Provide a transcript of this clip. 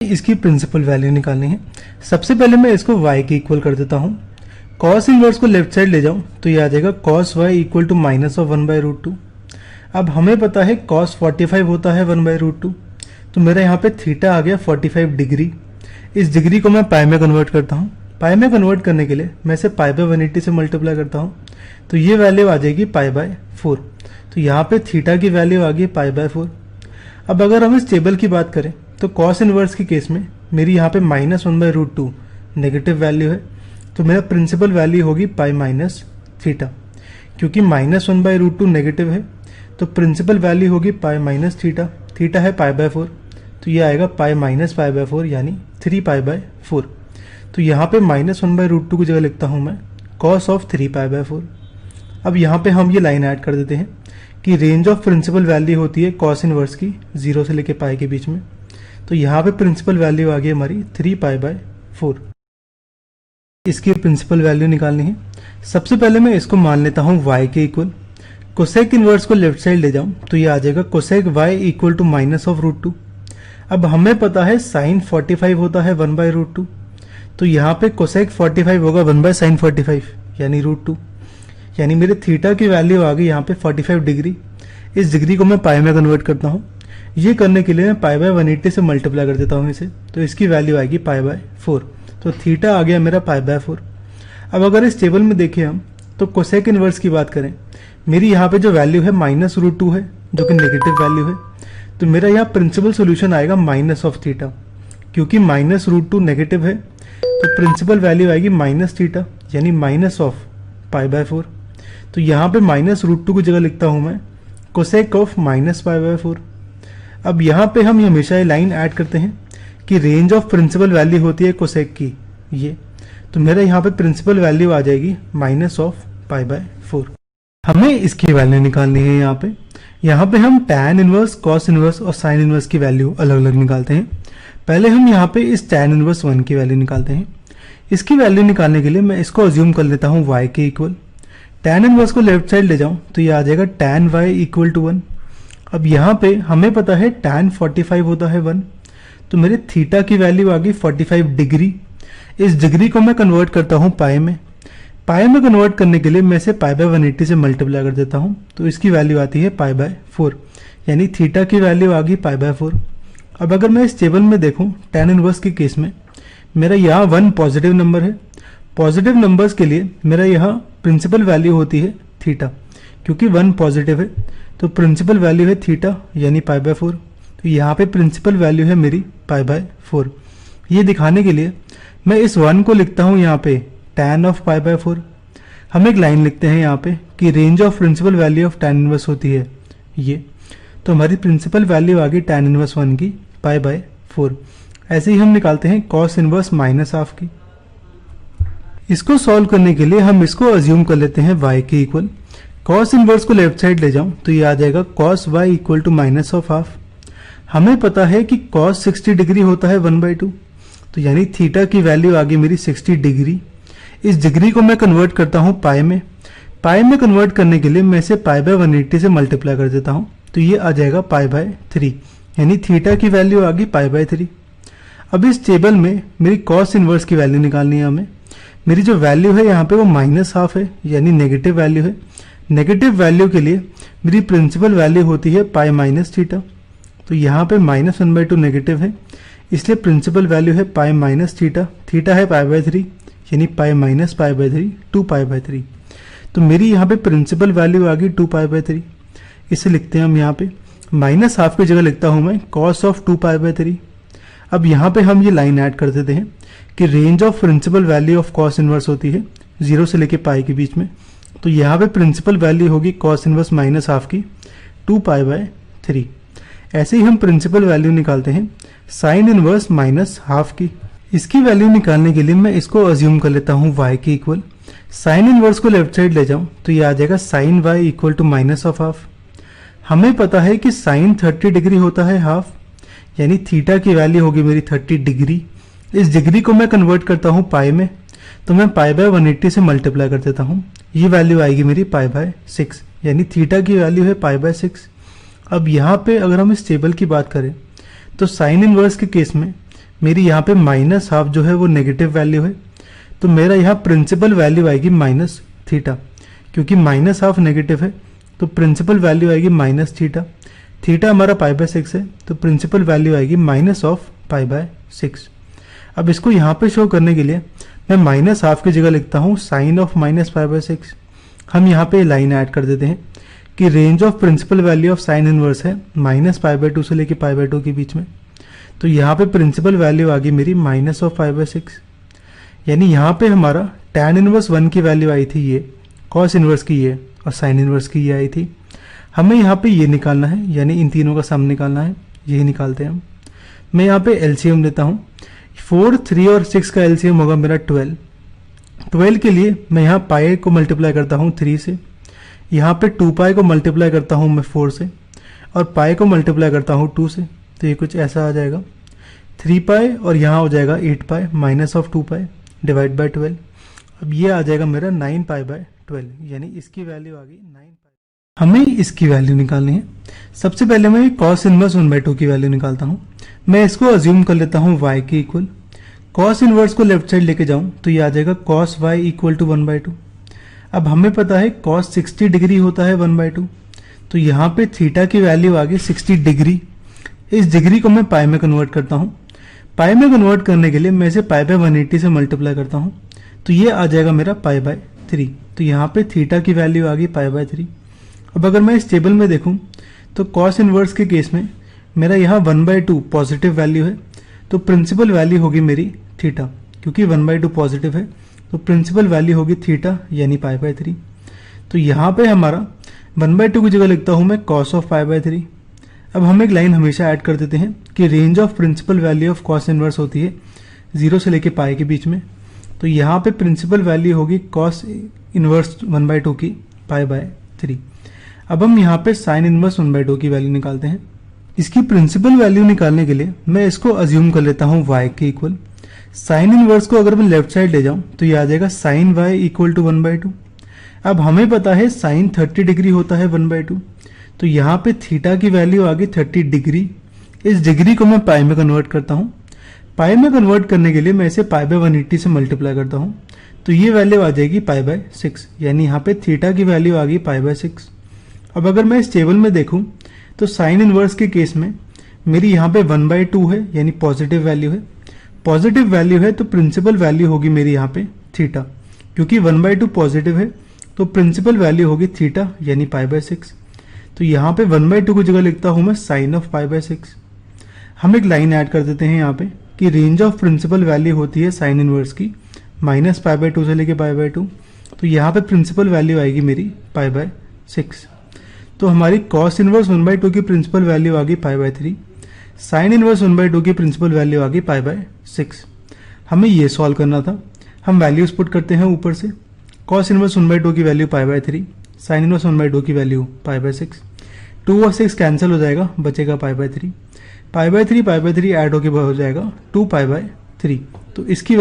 इसकी principal value निकालनी है। सबसे पहले मैं इसको y के इक्वल कर देता हूँ। कॉस इनवर्स को लेफ्ट साइड ले जाऊं तो ये आ जाएगा cos y equal to minus of 1/√2। अब हमें पता है कॉस 45 होता है 1/√2, तो मेरा यहाँ पे थीटा आ गया 45 डिग्री। इस डिग्री को मैं पाई में कन्वर्ट करता हूँ। पाई में कन्वर्ट करने के लिए मैं इसे पाई बाय 180 से मल्टीप्लाई करता हूँ, तो ये वैल्यू आ जाएगी π/4। तो यहाँ पे थीटा की वैल्यू आ गई π/4। अब अगर हम इस टेबल की बात करें तो कॉस इनवर्स के केस में मेरी यहाँ पे -1/√2 नेगेटिव वैल्यू है, तो मेरा प्रिंसिपल वैल्यू होगी पाई माइनस थीटा। क्योंकि -1/√2 नेगेटिव है तो प्रिंसिपल वैल्यू होगी पाई माइनस थीटा। थीटा है π/4, तो ये आएगा पाई माइनस π/4 यानी 3π/4। तो यहाँ पे -1/√2 की जगह लिखता हूँ मैं कॉस ऑफ 3π/4। अब यहाँ पे हम ये लाइन ऐड कर देते हैं कि रेंज ऑफ प्रिंसिपल वैल्यू होती है कॉस इनवर्स की 0 से लेके पाई के बीच में। तो यहाँ पे प्रिंसिपल वैल्यू आ गई हमारी 3π/4। इसकी प्रिंसिपल वैल्यू निकालनी है। सबसे पहले मैं इसको मान लेता हूँ y के इक्वल। कोसेक इनवर्स को लेफ्ट साइड ले जाऊं तो ये आ जाएगा cosec y equal to minus of √2। अब हमें पता है साइन 45 होता है 1/√2, तो यहाँ पे कोसेक 45 होगा 1/sin 45 यानी √2, यानी मेरे थीटा की वैल्यू आ गई यहाँ पे 45 डिग्री। इस डिग्री को मैं पाई में कन्वर्ट करता हूँ। ये करने के लिए मैं π/180 से मल्टीप्लाई कर देता हूँ इसे, तो इसकी वैल्यू आएगी π/4। तो थीटा आ गया मेरा π/4। अब अगर इस टेबल में देखें हम तो कोसेक इनवर्स की बात करें, मेरी यहाँ पे जो वैल्यू है -√2 है जो कि नेगेटिव वैल्यू है, तो मेरा यहाँ प्रिंसिपल सोल्यूशन आएगा माइनस ऑफ थीटा। क्योंकि -√2 नेगेटिव है तो प्रिंसिपल वैल्यू आएगी माइनस थीटा यानी माइनस ऑफ π/4। तो यहाँ पे -√2 की जगह लिखता हूँ मैं कोसेक ऑफ -π/4। अब यहाँ पे हम हमेशा ये लाइन ऐड करते हैं कि रेंज ऑफ प्रिंसिपल वैल्यू होती है कोसेक की ये, तो मेरा यहाँ पे प्रिंसिपल वैल्यू आ जाएगी माइनस ऑफ π/4। हमें इसकी वैल्यू निकालनी है। यहाँ पे हम tan इनवर्स, cos इनवर्स और sin इनवर्स की वैल्यू अलग अलग निकालते हैं। पहले हम यहाँ पे इस tan इनवर्स 1 की वैल्यू निकालते हैं। इसकी वैल्यू निकालने के लिए मैं इसको अज्यूम कर लेता हूँ y के इक्वल। tan इनवर्स को लेफ्ट साइड ले जाऊं तो ये आ जाएगा tan y इक्वल टू 1। अब यहाँ पे हमें पता है tan 45 होता है 1, तो मेरे थीटा की वैल्यू आ गई 45 डिग्री। इस डिग्री को मैं कन्वर्ट करता हूँ पाई में। पाई में कन्वर्ट करने के लिए मैं इसे π/180 से मल्टीप्लाई कर देता हूँ, तो इसकी वैल्यू आती है π/4 यानी थीटा की वैल्यू आ गई π/4। अब अगर मैं इस टेबल में देखूँ tan इनवर्स के केस में मेरा यहाँ 1 पॉजिटिव नंबर है। पॉजिटिव नंबर्स के लिए मेरा यहाँ प्रिंसिपल वैल्यू होती है थीटा। क्योंकि 1 पॉजिटिव है तो प्रिंसिपल वैल्यू है थीटा यानी π/4। तो यहाँ पे प्रिंसिपल वैल्यू है मेरी π/4। ये दिखाने के लिए मैं इस 1 को लिखता हूँ यहाँ पे tan ऑफ π/4। हम एक लाइन लिखते हैं यहाँ पे कि range of principal value of tan inverse होती है ये, तो हमारी प्रिंसिपल वैल्यू आ गई tan इनवर्स 1 की π/4। ऐसे ही हम निकालते हैं cos इनवर्स -½ की। इसको सॉल्व करने के लिए हम इसको अज्यूम कर लेते हैं y के इक्वल। cos इनवर्स को लेफ्ट साइड ले जाऊं तो ये आ जाएगा cos y इक्वल टू -½ हमें पता है कि cos 60 डिग्री होता है 1/2, तो यानी थीटा की वैल्यू आ गई मेरी 60 डिग्री। इस डिग्री को मैं कन्वर्ट करता हूँ पाई में। पाई में कन्वर्ट करने के लिए मैं इसे π/180 से मल्टीप्लाई कर देता हूँ, तो ये आ जाएगा π/3 यानी थीटा की वैल्यू आ गई π/3। अब इस टेबल में मेरी cos इनवर्स की वैल्यू निकालनी है हमें। मेरी जो वैल्यू है यहाँ पे वो -½ है यानी नेगेटिव वैल्यू है। नेगेटिव वैल्यू के लिए मेरी प्रिंसिपल वैल्यू होती है पाई माइनस थीटा, तो यहाँ पे -1/2 नेगेटिव है इसलिए प्रिंसिपल वैल्यू है पाई माइनस थीटा। थीटा है π/3 यानी पाई माइनस π/3 2π/3। तो मेरी यहाँ पे प्रिंसिपल वैल्यू आ गई 2π/3। इसे लिखते हैं हम यहाँ पे -½ की जगह लिखता हूँ मैं cos ऑफ 2π/3। अब यहाँ पे हम ये लाइन ऐड कर देते हैं कि range of principal value of cos inverse होती है 0 से लेके पाई के बीच में, तो यहाँ पे प्रिंसिपल वैल्यू होगी cos इनवर्स -½ की 2π/3। ऐसे ही हम प्रिंसिपल वैल्यू निकालते हैं साइन इनवर्स -½ की। इसकी वैल्यू निकालने के लिए मैं इसको अज्यूम कर लेता हूँ y के इक्वल। साइन इनवर्स को लेफ्ट साइड ले जाऊं तो ये आ जाएगा साइन y इक्वल टू -½ हमें पता है कि साइन 30 डिग्री होता है हाफ, यानी थीटा की वैल्यू होगी मेरी 30 डिग्री। इस डिग्री को मैं कन्वर्ट करता हूँ पाई में, तो मैं π/180 से मल्टीप्लाई कर देता हूँ। ये वैल्यू आएगी मेरी π/6 यानी थीटा की वैल्यू है π/6। अब यहाँ पे अगर हम इस टेबल की बात करें तो साइन इनवर्स के केस में मेरी यहाँ पे माइनस हाफ जो है वो नेगेटिव वैल्यू है, तो मेरा यहाँ प्रिंसिपल वैल्यू आएगी माइनस थीटा। क्योंकि माइनस हाफ नेगेटिव है तो प्रिंसिपल वैल्यू आएगी माइनस थीटा। थीटा हमारा पाई बाय 6 है, तो प्रिंसिपल वैल्यू आएगी माइनस ऑफ पाई बाय 6। अब इसको यहाँ पे शो करने के लिए मैं माइनस हाफ की जगह लिखता हूँ sine of minus pi by 6। हम यहाँ पे लाइन ऐड कर देते हैं कि range of principal value of sine inverse है माइनस पाई बाय 2 से लेके पाई बाय 2 के बीच में। तो यहाँ पे प्रिंसिपल वैल्यू आ गई मेरी माइनस ऑफ पाई बाय 6। यानी यहाँ पे हमारा tan इनवर्स 1 की वैल्यू आई थी ये, कॉस इनवर्स की ये और साइन इनवर्स की ये आई थी। हमें यहाँ पे ये निकालना है, यानी इन तीनों का सम निकालना है, यही निकालते हैं हम। मैं यहाँ पे एलसीएम लेता हूँ। 4, 3 और 6 का एलसीएम होगा मेरा 12। 12 के लिए मैं यहाँ पाई को मल्टीप्लाई करता हूँ 3 से, यहाँ पे 2 पाई को मल्टीप्लाई करता हूँ मैं 4 से, और पाई को मल्टीप्लाई करता हूँ 2 से। तो ये कुछ ऐसा आ जाएगा 3 पाई और यहाँ हो जाएगा 8 pi minus of 2 pi divide by 12। अब ये आ जाएगा मेरा 9 पाई बाय 12, यानी इसकी वैल्यू आ गई 9 पाई। हमें इसकी वैल्यू निकालनी है। सबसे पहले मैं कॉस इनवर्स 1/2 की वैल्यू निकालता हूँ। मैं इसको अज्यूम कर लेता हूँ y के इक्वल। कॉस इनवर्स को लेफ्ट साइड लेके जाऊँ तो ये आ जाएगा कॉस y इक्वल टू 1/2। अब हमें पता है कॉस 60 डिग्री होता है 1/2, तो यहाँ पे थीटा की वैल्यू आ गई 60 डिग्री। इस डिग्री को मैं पाई में कन्वर्ट करता हूँ। पाई में कन्वर्ट करने के लिए मैं इसे पाई बाय 180 से मल्टीप्लाई करता हूँ, तो ये आ जाएगा मेरा पाई बाय 3। तो यहाँ पे थीटा की वैल्यू आ गई पाई बाय 3। अब अगर मैं इस टेबल में देखूं तो कॉस इनवर्स के केस में मेरा यहाँ 1/2 पॉजिटिव वैल्यू है, तो प्रिंसिपल वैल्यू होगी मेरी थीटा। क्योंकि 1/2 पॉजिटिव है तो प्रिंसिपल वैल्यू होगी थीटा, यानी पाई बाय 3। तो यहाँ पे हमारा 1/2 की जगह लिखता हूँ मैं कॉस ऑफ पाई बाय 3। अब हम एक लाइन हमेशा ऐड कर देते हैं कि range of principal value of cos inverse होती है 0 से लेके पाई के बीच में। तो यहाँ पे प्रिंसिपल वैल्यू होगी कॉस इनवर्स 1/2 की पाई बाय 3। अब हम यहाँ पे साइन इनवर्स 1/2 की वैल्यू निकालते हैं। इसकी प्रिंसिपल वैल्यू निकालने के लिए मैं इसको अज्यूम कर लेता हूँ y के इक्वल। साइन इनवर्स को अगर मैं लेफ्ट साइड ले जाऊँ तो ये आ जाएगा साइन y इक्वल टू 1/2। अब हमें पता है साइन 30 डिग्री होता है 1/2, तो यहाँ पे थीटा की वैल्यू आ गई 30 डिग्री। इस डिग्री को मैं पाई में कन्वर्ट करता हूँ। पाई में कन्वर्ट करने के लिए मैं इसे पाई बाय 180 से मल्टीप्लाई करता हूँ, तो ये वैल्यू आ जाएगी पाई बाय 6, यानी यहाँ पे थीटा की वैल्यू आ गई पाई बाय 6। अब अगर मैं इस टेबल में देखूं तो साइन इनवर्स के केस में मेरी यहाँ पे 1/2 है, यानी पॉजिटिव वैल्यू है। पॉजिटिव वैल्यू है तो प्रिंसिपल वैल्यू होगी मेरी यहाँ पे थीटा। क्योंकि 1/2 पॉजिटिव है तो प्रिंसिपल वैल्यू होगी थीटा, यानी पाई बाय 6। तो यहाँ पे 1/2 की जगह लिखता हूँ मैं साइन ऑफ पाई बाय 6। हम एक लाइन ऐड कर देते हैं यहाँ पे कि रेंज ऑफ प्रिंसिपल वैल्यू होती है साइन इनवर्स की माइनस पाई बाय 2 से लेके पाई बाय 2। तो यहाँ पे प्रिंसिपल वैल्यू आएगी मेरी पाई बाय 6। तो हमारी कॉस इनवर्स 1/2 की प्रिंसिपल वैल्यू आ गई पाई बाय 3, साइन इनवर्स 1/2 की प्रिंसिपल वैल्यू आ गई पाई बाय 6। हमें ये सॉल्व करना था। हम वैल्यूज पुट करते हैं ऊपर से। कॉस इनवर्स 1/2 की value pi by 3, sine inverse 1/2 की वैल्यू पाई बाय 6। 2 और 6 कैंसिल हो जाएगा, बचेगा pi by 3। Pi by 3 add होके हो जाएगा 2 पाई बाय 3। तो इसकी